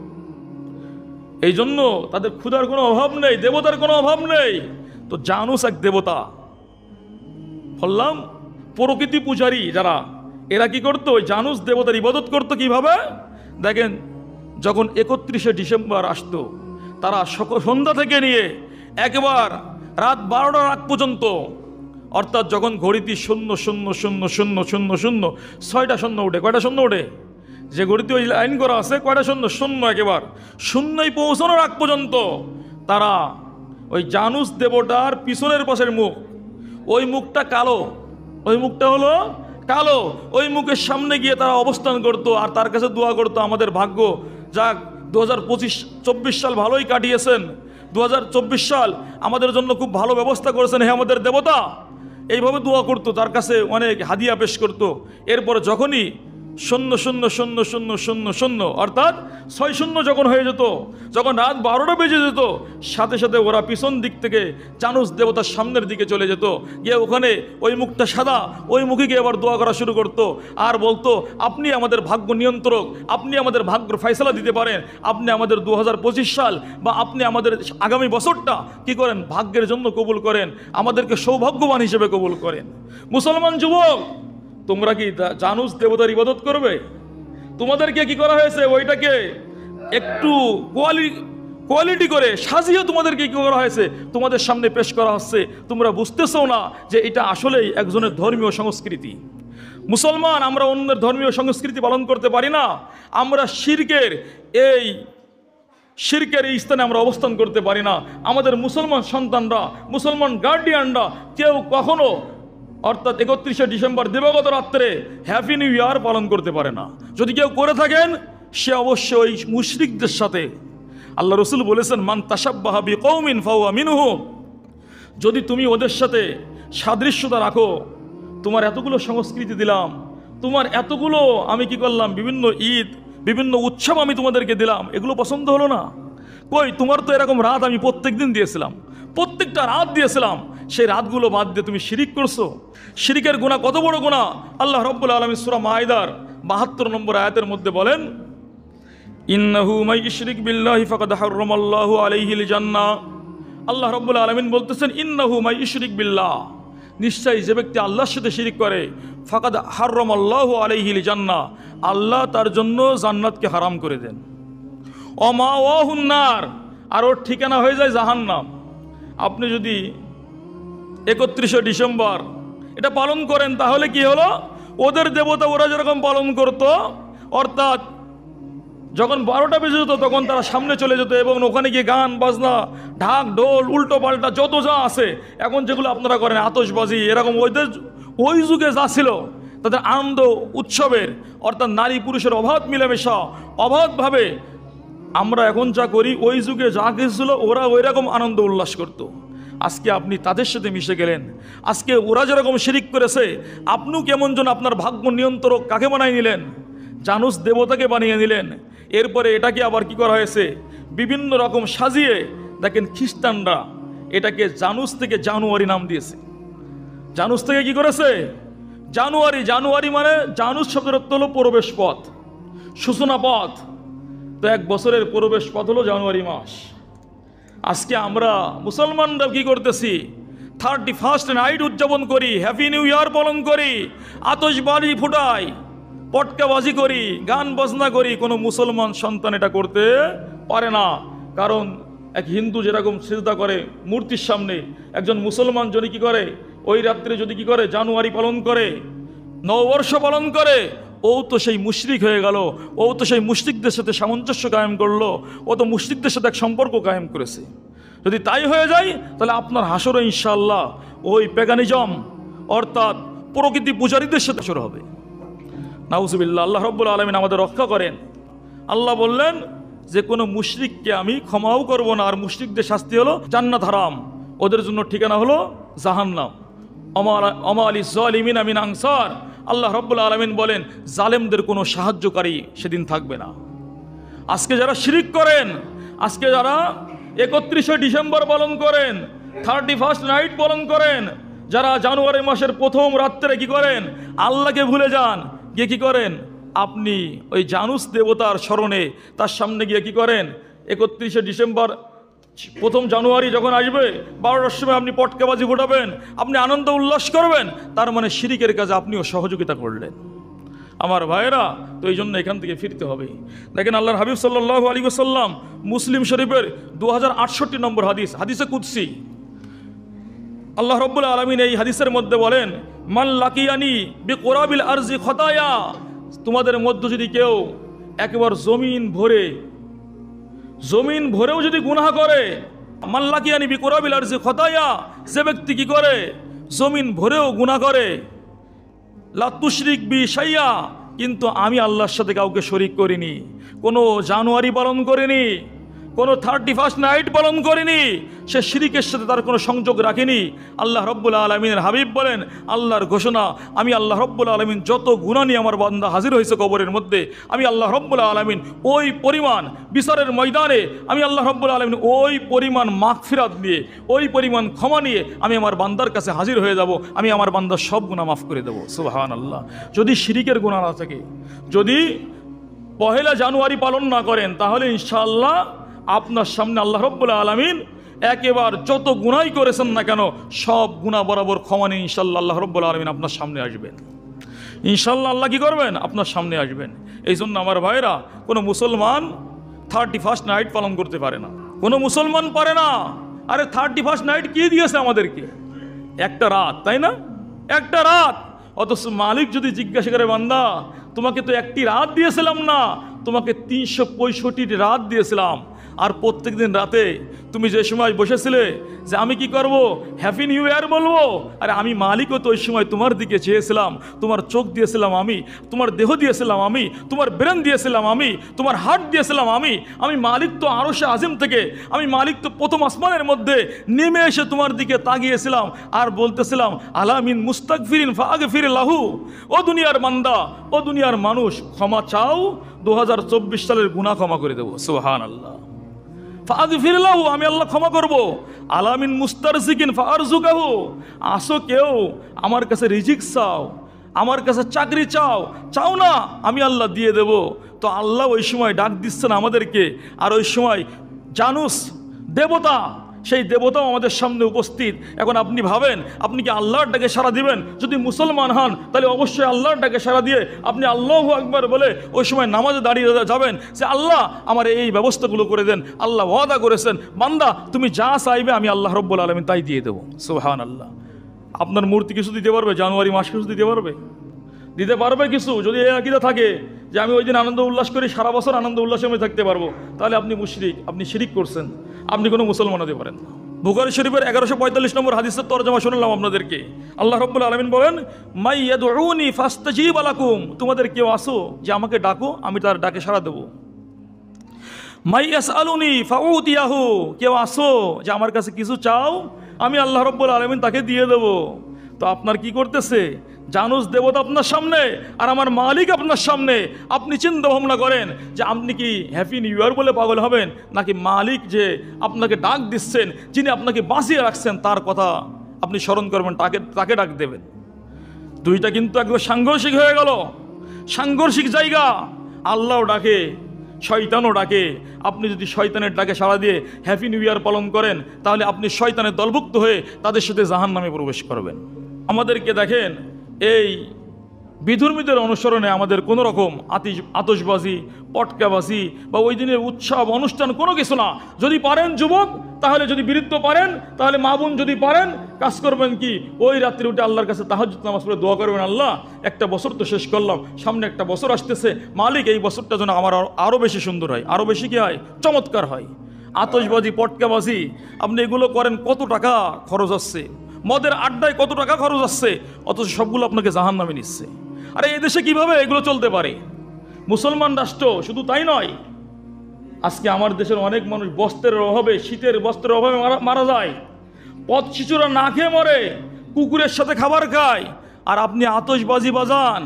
এই জন্য তাদের ক্ষুধার কোনো অভাব নেই, দেবতার কোনো অভাব নেই। তো জানুস এক দেবতা, বললাম প্রকৃতি পূজারী যারা, এরা কি করতো? ওই জানুস দেবতার ইবাদত করতো কিভাবে দেখেন, যখন 31শে ডিসেম্বর আসতো, তারা সন্ধ্যা থেকে নিয়ে একবার রাত 12টার আগ পর্যন্ত, অর্থাৎ যখন ঘড়িতে 000000000 6টা শূন্য ওঠে, কয়টা শূন্য ওঠে? যে ঘড়িতে ওই লাইন করা আছে, কয়টা শূন্য? শূন্য, একেবার শূন্যই পৌঁছানোর আগ পর্যন্ত তারা ওই জানুস দেবতার পিছনের পাশের মুখ, ওই মুখটা কালো, ওই মুখটা হলো কালো, ওই মুখের সামনে গিয়ে তারা অবস্থান করতো আর তার কাছে দোয়া করতো, আমাদের ভাগ্য যাক 2024 সাল ভালোই কাটিয়েছেন, 2024 সাল আমাদের জন্য খুব ভালো ব্যবস্থা করেছেন হে আমাদের দেবতা। এইভাবে দোয়া করতো, তার কাছে অনেক হাদিয়া পেশ করতো। এরপর যখনই 0000000 অর্থাৎ 60 যখন হয়ে যেত, যখন রাত 12টা বেজে যেত, সাথে সাথে ওরা পিছন দিক থেকে জানুস দেবতার সামনের দিকে চলে যেত, গিয়ে ওখানে ওই মুখটা সাদা, ওই মুখে গিয়ে আবার দোয়া করা শুরু করতো আর বলতো, আপনি আমাদের ভাগ্য নিয়ন্ত্রক, আপনি আমাদের ভাগ্যের ফয়সালা দিতে পারেন, আপনি আমাদের 2025 সাল বা আপনি আমাদের আগামী বছরটা কি করেন, ভাগ্যের জন্য কবুল করেন, আমাদেরকে সৌভাগ্যবান হিসেবে কবুল করেন। মুসলমান যুবক, তোমরা কি জানুস দেবতার ইবাদত করবে? তোমাদেরকে কি করা হয়েছে, ওইটাকে একটু কোয়ালিটি করে সাজিয়ে তোমাদেরকে কি করা হয়েছে, তোমাদের সামনে পেশ করা হচ্ছে। তোমরা বুঝতেছো না যে এটা আসলেই একজনের ধর্মীয় সংস্কৃতি। মুসলমান, আমরা অন্যের ধর্মীয় সংস্কৃতি পালন করতে পারি না। আমরা শিরকের এই স্থানে আমরা অবস্থান করতে পারি না। আমাদের মুসলমান সন্তানরা, মুসলমান গার্ডিয়ানরা কেউ কখনো, অর্থাৎ 31শে ডিসেম্বর দিবাগত রাত্রে হ্যাপি নিউ ইয়ার পালন করতে পারে না। যদি কেউ করে থাকেন, সে অবশ্যই মুশরিকদের সাথে, আল্লাহ রসুল বলেছেন, মান তাশাব্বাহা বিকৌমিন ফাহুয়া মিনহুম, যদি তুমি ওদের সাথে সাদৃশ্যতা রাখো, তোমার এতগুলো সংস্কৃতি দিলাম, তোমার এতগুলো আমি কি করলাম, বিভিন্ন ঈদ, বিভিন্ন উৎসব আমি তোমাদেরকে দিলাম, এগুলো পছন্দ হলো না? কই, তোমার তো এরকম রাত আমি প্রত্যেক দিন দিয়েছিলাম, প্রত্যেকটা রাত দিয়েছিলাম, সেই রাতগুলো বাদ দিয়ে তুমি শিরিক করছো। শিরিকের গুনাহ কত বড় গুনাহ! আল্লাহ রাব্বুল আলামিন সূরা মাইদার 72 নম্বর আয়াতের মধ্যে বলেন, ইন্নাহু মাই ইশরিক বিল্লাহি ফাকাদ হারামাল্লাহু আলাইহিল জান্নাহ। আল্লাহ রাব্বুল আলামিন বলতেছেন, ইন্নাহু মাই ইশরিক বিল্লাহ, নিশ্চয়ই যে ব্যক্তি আল্লাহর সাথে শিরিক করে, ফাকাদ হারামাল্লাহু আলাইহিল জান্নাহ, আল্লাহ তার জন্য জান্নাতকে হারাম করে দেন। ওমাওয়াহুন নার, আর ওর ঠিকানা হয়ে যায় জাহান্নাম। আপনি যদি 31শে ডিসেম্বর এটা পালন করেন, তাহলে কি হলো, ওদের দেবতা ওরা যেরকম পালন করত, অর্থাৎ যখন 12টা বেজে যেত তখন তারা সামনে চলে যেত এবং ওখানে গিয়ে গান বাজনা, ঢাক ঢোল, উল্টো পাল্টা যত যা আছে এখন যেগুলো আপনারা করেন, আতশবাজি, এরকম ওই যুগে যা ছিল তাদের আনন্দ উৎসবের, অর্থাৎ নারী পুরুষের অবাধ মিলেমিশা, অবাধভাবে, আমরা এখন যা করি, ওই যুগে যা কিছু ছিল ওরা ওই রকম আনন্দ উল্লাস করত। আজকে আপনি তাদের সাথে মিশে গেলেন, আজকে ওরা যেরকম শিরিক করেছে, আপনিও কেমন যেন আপনার ভাগ্য নিয়ন্ত্রক কাকে বানিয়ে নিলেন, জানুস দেবতাকে বানিয়ে নিলেন। এরপরে এটাকে আবার কি করা হয়েছে, বিভিন্ন রকম সাজিয়ে, দেখেন খ্রিস্টানরা এটাকে জানুস থেকে জানুয়ারি নাম দিয়েছে। জানুস থেকে কি করেছে, জানুয়ারি। জানুয়ারি মানে জানুস শব্দের অর্থ হলো প্রবেশ পথ, সূচনা পথ। তো এক বছরের প্রবেশ পথ হলো জানুয়ারি মাস। আজকে আমরা মুসলমানরা কি করতেছি, 31st নাইট উদযাপন করি, হ্যাপি নিউ ইয়ার পালন করি, আতশবাজি ফুটাই, পটকাবাজি করি, গান বাজনা করি। কোনো মুসলমান সন্তান এটা করতে পারে না। কারণ এক হিন্দু যেরকম সিজদা করে মূর্তির সামনে, একজন মুসলমান যদি কি করে, ওই রাত্রে যদি কি করে, জানুয়ারি পালন করে, নববর্ষ পালন করে, ও তো সেই মুশরিক হয়ে গেল, ও তো সেই মুশরিকদের সাথে সামঞ্জস্য কায়েম করলো, ও তো মুশরিকদের সাথে এক সম্পর্ক কায়েম করেছে। যদি তাই হয়ে যায়, তাহলে আপনার হাসরও ইনশাআল্লাহ ওই প্যাগানিজম, অর্থাৎ প্রকৃতি পূজারীদের সাথে শুরু হবে। নাউজুবিল্লাহ, আল্লাহ রাব্বুল আলামিন আমাদের রক্ষা করেন। আল্লাহ বললেন যে কোনো মুশরিককে আমি ক্ষমাও করব না, আর মুশরিকদের শাস্তি হলো জান্নাত হারাম, ওদের জন্য ঠিকানা হলো জাহান্নাম। ওমা লিয-যালিমিনা মিন আনসার। আল্লাহ রাব্বুল আলামিন বলেন, জালেমদের কোনো সাহায্যকারী সেদিন থাকবে না। আজকে যারা শিরিক করেন, আজকে যারা 31শে ডিসেম্বর পালন করেন, 31st নাইট পালন করেন, যারা জানুয়ারি মাসের প্রথম রাত্রে কি করেন, আল্লাহকে ভুলে যান, গিয়ে কি করেন, আপনি ওই জানুস দেবতার স্মরণে তার সামনে গিয়ে কি করেন, 31শে ডিসেম্বর প্রথম জানুয়ারি যখন আসবে 12টার সময় আপনি পটকাবাজি ফোটাবেন, আপনি আনন্দ উল্লাস করবেন, তার মানে শিরিকের কাজে আপনিও সহযোগিতা করলেন। আমার ভাইয়েরা, তো এই জন্য এখান থেকে ফিরতে হবে। দেখেন আল্লাহর হাবিব সাল্লাল্লাহু আলাইহি ওয়াসাল্লাম মুসলিম শরীফের 2068 নম্বর হাদিস, হাদিসে কুদসি, আল্লাহ রাব্বুল আলামিন এই হাদিসের মধ্যে বলেন, মান লাকিয়ানি বিকুরাবিল আরজি খতায়া, তোমাদের মধ্যে যদি কেউ একবার জমিন ভরেও যদি গুনাহ করে, মান লাকিয়ানি বিকুরাবিল আরজি খতায়া, যে ব্যক্তি কি করে জমিন ভরেও গুনাহ করে, লা তুশরিক বি শাইয়া, কিন্তু আমি আল্লাহর সাথে কাউকে শরিক করিনি, কোনো জানুয়ারি পালন করিনি, কোনো 31st নাইট পালন করিনি, সে শিরিকের সাথে তার কোনো সংযোগ রাখেনি। আল্লাহ রব্বুল আলমিনের হাবিব বলেন, আল্লাহর ঘোষণা, আমি আল্লাহ রব্বুল আলমিন যত গুনাহ নিয়ে আমার বান্দা হাজির হয়েছে কবরের মধ্যে, আমি আল্লাহ রব্বুল আলমিন ওই পরিমাণ বিচারের ময়দানে আমি আল্লাহ রব্বুল আলমিন ওই পরিমাণ মাগফিরাত দিয়ে, ওই পরিমাণ ক্ষমা নিয়ে আমি আমার বান্দার কাছে হাজির হয়ে যাব, আমি আমার বান্দার সব গুনাহ মাফ করে দেবো। সুবহানাল্লাহ। যদি শিরিকের গুনাহ না থাকে, যদি 1 জানুয়ারি পালন না করেন, তাহলে ইনশাআল্লাহ আপনার সামনে আল্লাহ রব্বুল আলামিন একেবারে যত গুনাহ করেছেন না কেন সব গুনাহ বরাবর ক্ষমা নিয়ে ইনশাআল্লাহ আল্লাহ রব্বুল আলামিন আপনার সামনে আসবেন। ইনশাআল্লাহ আল্লাহ কি করবেন? আপনার সামনে আসবেন। এই জন্য আমার ভাইরা, কোনো মুসলমান 31st নাইট পালন করতে পারে না, কোনো মুসলমান পারে না। আরে 31st নাইট কি দিয়েছে আমাদেরকে? একটা রাত, তাই না? একটা রাত। অথচ মালিক যদি জিজ্ঞাসা করে, বান্দা তোমাকে তো একটি রাত দিয়েছিলাম না, তোমাকে 365 রাত দিয়েছিলাম। আর প্রত্যেক দিন রাতে তুমি যে সময় বসেছিলে যে আমি কি করব, হ্যাপি নিউ ইয়ার বলবো, আরে আমি মালিকও তো ওই সময় তোমার দিকে চেয়েছিলাম, তোমার চোখ দিয়েছিলাম আমি, তোমার দেহ দিয়েছিলাম আমি, তোমার ব্রেন দিয়েছিলাম আমি, তোমার হার্ট দিয়েছিলাম আমি মালিক তো আরশে আজিম থেকে, আমি মালিক তো প্রথম আসমানের মধ্যে নেমে এসে তোমার দিকে তাকিয়েছিলাম আর বলতেছিলাম, আলা মিন মুস্তাগফিরিন ফাগফির লাহু, ও দুনিয়ার বান্দা, ও দুনিয়ার মানুষ, ক্ষমা চাও, 2024 সালের গুনাহ ক্ষমা করে দেবো। সুবহানাল্লাহ। ফাগফির লাহু, আমি আল্লাহ ক্ষমা করব। আলামিন মুস্তারজিকিন ফারজুকাহু, আসো কেউ আমার কাছে রিজিক চাও, আমার কাছে চাকরি চাও না, আমি আল্লাহ দিয়ে দেব। তো আল্লাহ ওই সময় ডাক দিচ্ছেন আমাদেরকে, আর ওই সময় জানুস দেবতা, সেই দেবতাও আমাদের সামনে উপস্থিত। এখন আপনি ভাবেন, আপনি কি আল্লাহর ডাকে সাড়া দিবেন? যদি মুসলমান হন তাহলে অবশ্যই আল্লাহর ডাকে সাড়া দিয়ে আপনি আল্লাহু আকবার বলে ওই সময় নামাজে দাঁড়িয়ে যাবেন যে আল্লাহ আমার এই ব্যবস্থাগুলো করে দেন। আল্লাহ ওয়াদা করেছেন, বান্দা তুমি যা চাইবে আমি আল্লাহ রব্বুল আলামিন তাই দিয়ে দেবো। সুবহানাল্লাহ। আপনার মূর্তি কিছু দিতে পারবে? জানুয়ারি মাস কিছু দিতে পারবে? দিতে পারবে কিছু? যদি এই আকীদা থাকে যে আমি ওই দিন আনন্দ উল্লাস করি, সারা বছর আনন্দ উল্লাসে আমি থাকতে পারবো, তাহলে আপনি মুশরিক, আপনি শিরিক করছেন, আপনি কোনো মুসলমান হতে পারেন না। বুখারী শরীফের 1145 নম্বর হাদিসের তরজমা শুনলাম আপনাদেরকে। আল্লাহ রাব্বুল আলামিন বলেন, মাই ইয়াদউনি ফাস্তাজিব লাকুম, তোমাদের কেউ আসো যে আমাকে ডাকো, আমি তার ডাকে সাড়া দেবো। মাই ইয়াসআলুনি ফাউতিয়াহু, কেউ আসো যে আমার কাছে কিছু চাও, আমি আল্লাহ রাব্বুল আলামিন তাকে দিয়ে দেবো। তো আপনার কি করতেছে? জানুস দেবতা আপনার সামনে আর আমার মালিক আপনার সামনে। আপনি চিন্তা ভাবনা করেন যে আপনি কি হ্যাপি নিউ ইয়ার বলে পাগল হবেন, নাকি মালিক যে আপনাকে ডাক দিচ্ছেন, যিনি আপনাকে বাঁচিয়ে রাখছেন, তার কথা আপনি স্মরণ করবেন, তাকে ডাক দেবেন। দুইটা কিন্তু একদম সাংঘর্ষিক হয়ে গেল, সাংঘর্ষিক জায়গা। আল্লাহও ডাকে, শয়তানও ডাকে। আপনি যদি শয়তানের ডাকে সাড়া দিয়ে হ্যাপি নিউ ইয়ার পালন করেন, তাহলে আপনি শয়তানের দলভুক্ত হয়ে তাদের সাথে জাহান্নামে প্রবেশ করবেন। আমাদেরকে দেখেন, এই বিধর্মীদের অনুসরণে আমাদের কোনো রকম আতশবাজি, পটকাবাজি বা ওই দিনের উৎসব অনুষ্ঠান কোনো কিছু না। যদি পারেন যুবক, তাহলে যদি বৃদ্ধ পারেন, তাহলে মা বোন যদি পারেন, কাজ করবেন কি, ওই রাত্রে উঠে আল্লাহর কাছে তাহাজ্জুদ নামাজ পড়ে দোয়া করবেন, আল্লাহ একটা বছর তো শেষ করলাম, সামনে একটা বছর আসতেছে, মালিক এই বছরটা যেন আমার আরও বেশি সুন্দর হয়, আরও বেশি কি হয়, চমৎকার হয়। আতশবাজি, পটকাবাজি আপনি এগুলো করেন, কত টাকা খরচ আসছে, মদের আড্ডায় কত টাকা খরচ আসছে, অথচ সবগুলো আপনাকে জাহান্নামে নিচ্ছে। আরে এই দেশে কিভাবে এগুলো চলতে পারে? মুসলমান রাষ্ট্র, শুধু তাই নয়, আজকে আমার দেশের অনেক মানুষ বস্ত্রের অভাবে, শীতের বস্ত্রের অভাবে মারা যায়, পথ শিশুরা না খেয়ে মরে, কুকুরের সাথে খাবার খায়, আর আপনি আতশবাজি বাজান,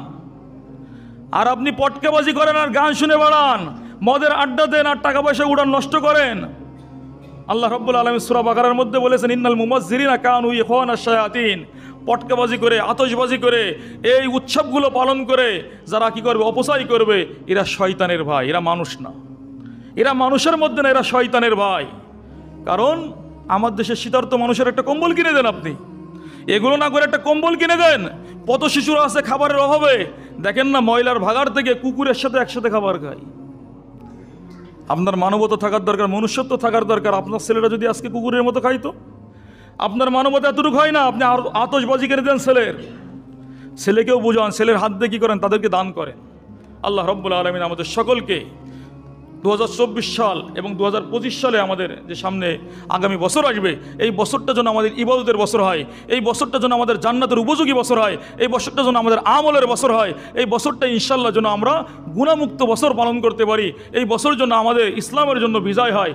আর আপনি পটকাবাজি করেন, আর গান শুনে বেড়ান, মদের আড্ডা দেন, আর টাকা পয়সা উড়ান নষ্ট করেন। আল্লাহ রাব্বুল আলামিন সূরা বাকারার মধ্যে বলেছেন, ইন্নাল মুমাজ্জিরিনা কানু ইখওয়ানাশ শায়াতিন, পটকাবাজি করে, আতশবাজি করে, এই উৎসবগুলো পালন করে যারা কি করবে, অপচয় করবে, এরা শয়তানের ভাই, এরা মানুষ না, এরা মানুষের মধ্যে না, এরা শয়তানের ভাই। কারণ আমার দেশের শীতার্ত মানুষের একটা কম্বল কিনে দেন আপনি, এগুলো না করে একটা কম্বল কিনে দেন। কত শিশুরা আছে খাবারের অভাবে, দেখেন না ময়লার ভাগাড় থেকে কুকুরের সাথে একসাথে খাবার খায়। আপনার মানবতা থাকার দরকার, মনুষ্যত্ব থাকার দরকার। আপনার ছেলেরা যদি আজকে কুকুরের মতো খাইতো, আপনার মানবতা এতটুকু হয় না? আপনি আর আতশবাজি কিনে দেন ছেলেকেও বুঝান, ছেলের হাত দিয়ে কী করেন, তাদেরকে দান করেন। আল্লাহ রব্বুল আলামিন আমাদের সকলকে 2024 সাল এবং 2025 সালে আমাদের যে সামনে আগামী বছর আসবে, এই বছরটা যেন আমাদের ইবাদতের বছর হয়, এই বছরটা যেন আমাদের জান্নাতের উপযোগী বছর হয়, এই বছরটা যেন আমাদের আমলের বছর হয়, এই বছরটা ইনশাল্লাহ যেন আমরা গুনাহমুক্ত বছর পালন করতে পারি, এই বছর যেন আমাদের ইসলামের জন্য বিজয় হয়।